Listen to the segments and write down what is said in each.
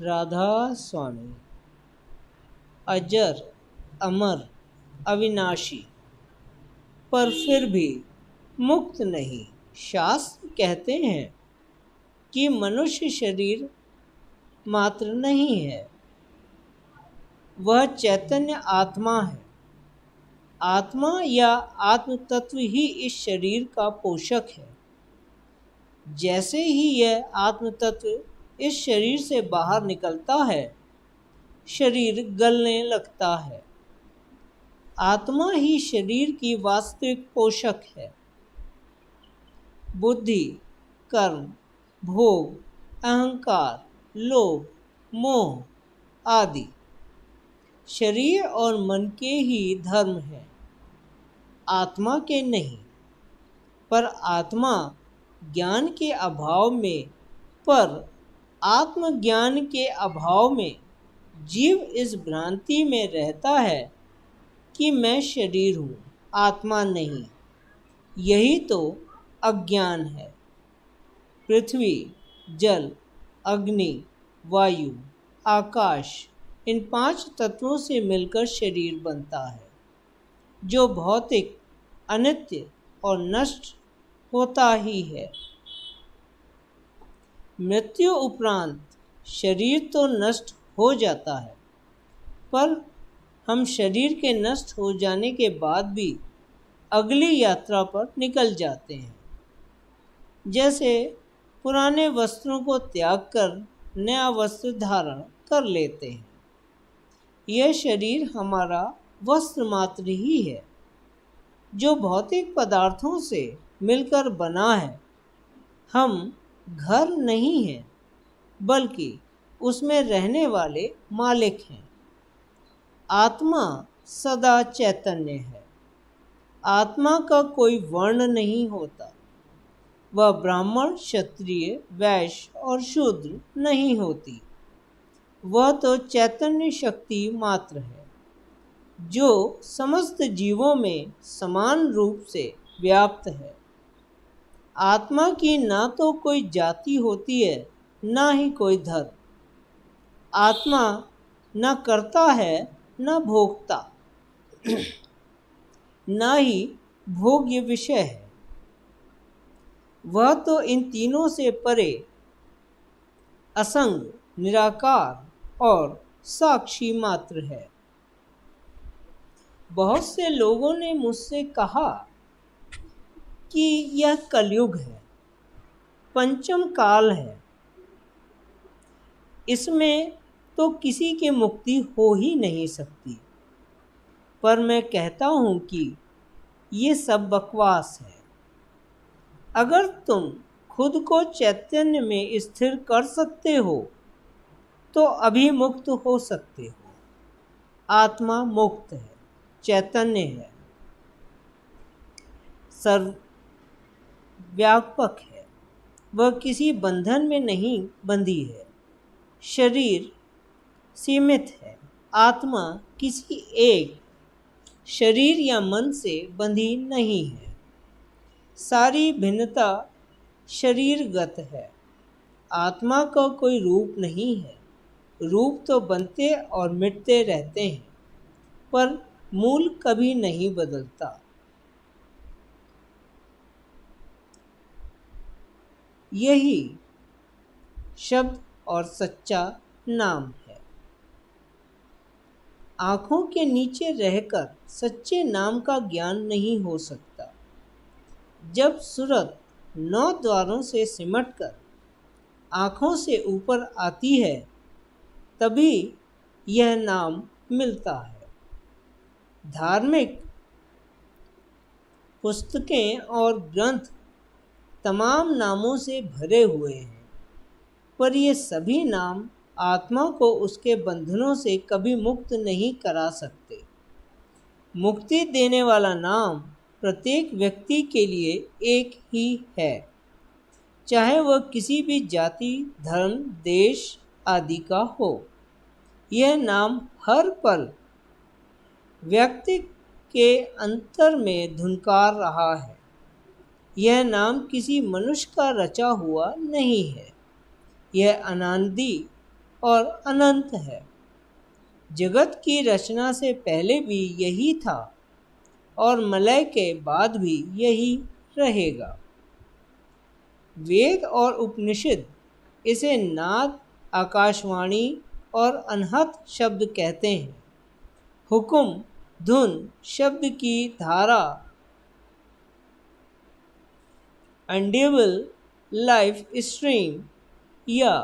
राधा स्वामी। अजर, अमर, अविनाशी, पर फिर भी मुक्त नहीं। शास्त्र कहते हैं कि मनुष्य शरीर मात्र नहीं है, वह चैतन्य आत्मा है। आत्मा या आत्म तत्व ही इस शरीर का पोषक है। जैसे ही यह आत्म तत्व इस शरीर से बाहर निकलता है, शरीर गलने लगता है। आत्मा ही शरीर की वास्तविक पोषक है। बुद्धि, कर्म, भोग, अहंकार, लोभ, मोह आदि शरीर और मन के ही धर्म हैं, आत्मा के नहीं। पर आत्मज्ञान के अभाव में जीव इस भ्रांति में रहता है कि मैं शरीर हूँ, आत्मा नहीं। यही तो अज्ञान है। पृथ्वी, जल, अग्नि, वायु, आकाश, इन 5 तत्वों से मिलकर शरीर बनता है, जो भौतिक, अनित्य और नष्ट होता ही है। मृत्यु उपरांत शरीर तो नष्ट हो जाता है, पर हम शरीर के नष्ट हो जाने के बाद भी अगली यात्रा पर निकल जाते हैं। जैसे पुराने वस्त्रों को त्याग कर नया वस्त्र धारण कर लेते हैं। यह शरीर हमारा वस्त्र मात्र ही है, जो भौतिक पदार्थों से मिलकर बना है। हम घर नहीं हैं, बल्कि उसमें रहने वाले मालिक हैं। आत्मा सदा चैतन्य है। आत्मा का कोई वर्ण नहीं होता। वह ब्राह्मण, क्षत्रिय, वैश्य और शूद्र नहीं होती। वह तो चैतन्य शक्ति मात्र है, जो समस्त जीवों में समान रूप से व्याप्त है। आत्मा की ना तो कोई जाति होती है, ना ही कोई धर्म। आत्मा न करता है, न भोगता, ना ही भोग्य विषय है। वह तो इन तीनों से परे असंग, निराकार और साक्षी मात्र है। बहुत से लोगों ने मुझसे कहा कि यह कलयुग है, पंचम काल है, इसमें तो किसी की मुक्ति हो ही नहीं सकती। पर मैं कहता हूँ कि ये सब बकवास है। अगर तुम खुद को चैतन्य में स्थिर कर सकते हो, तो अभी मुक्त हो सकते हो। आत्मा मुक्त है, चैतन्य है, सर्वव्यापक है। वह किसी बंधन में नहीं बंधी है। शरीर सीमित है। आत्मा किसी एक शरीर या मन से बंधी नहीं है। सारी भिन्नता शरीरगत है। आत्मा का कोई रूप नहीं है। रूप तो बनते और मिटते रहते हैं, पर मूल कभी नहीं बदलता। यही शब्द और सच्चा नाम है। आँखों के नीचे रहकर सच्चे नाम का ज्ञान नहीं हो सकता। जब सूरत 9 द्वारों से सिमटकर आँखों से ऊपर आती है, तभी यह नाम मिलता है। धार्मिक पुस्तकें और ग्रंथ तमाम नामों से भरे हुए हैं, पर ये सभी नाम आत्मा को उसके बंधनों से कभी मुक्त नहीं करा सकते। मुक्ति देने वाला नाम प्रत्येक व्यक्ति के लिए एक ही है, चाहे वह किसी भी जाति, धर्म, देश आदि का हो। यह नाम हर पल व्यक्ति के अंतर में धुनकार रहा है। यह नाम किसी मनुष्य का रचा हुआ नहीं है। यह अनादि और अनंत है। जगत की रचना से पहले भी यही था और मलय के बाद भी यही रहेगा। वेद और उपनिषद इसे नाद, आकाशवाणी और अनहत शब्द कहते हैं। हुक्म, धुन, शब्द की धारा, अंडेबल लाइफ स्ट्रीम या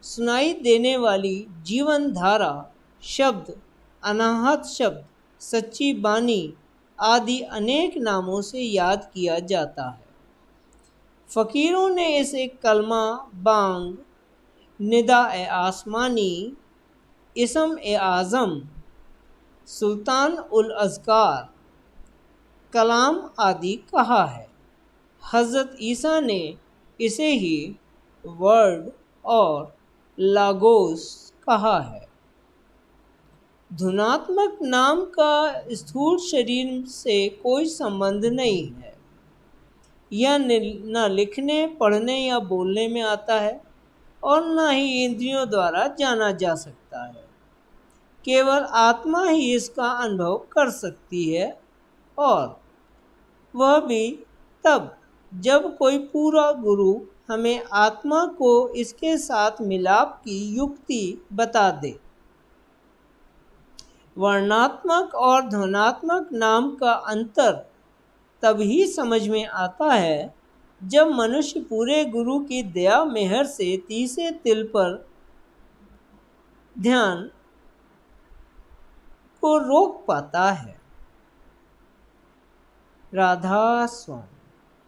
सुनाई देने वाली जीवन धारा शब्द, अनाहत शब्द, सच्ची बानी आदि अनेक नामों से याद किया जाता है। फ़कीरों ने इसे कलमा, बांग, निदा ए आसमानी, इसम ए आज़म, सुल्तान उल अज़कार, कलाम आदि कहा है। हज़रत ईसा ने इसे ही वर्ड और लागोस कहा है। धुनात्मक नाम का स्थूल शरीर से कोई संबंध नहीं है। यह न लिखने, पढ़ने या बोलने में आता है और न ही इंद्रियों द्वारा जाना जा सकता है। केवल आत्मा ही इसका अनुभव कर सकती है और वह भी तब जब कोई पूरा गुरु हमें आत्मा को इसके साथ मिलाप की युक्ति बता दे। वर्णात्मक और ध्वनात्मक नाम का अंतर तभी समझ में आता है जब मनुष्य पूरे गुरु की दया मेहर से तीसरे तिल पर ध्यान को रोक पाता है। राधा स्वामी।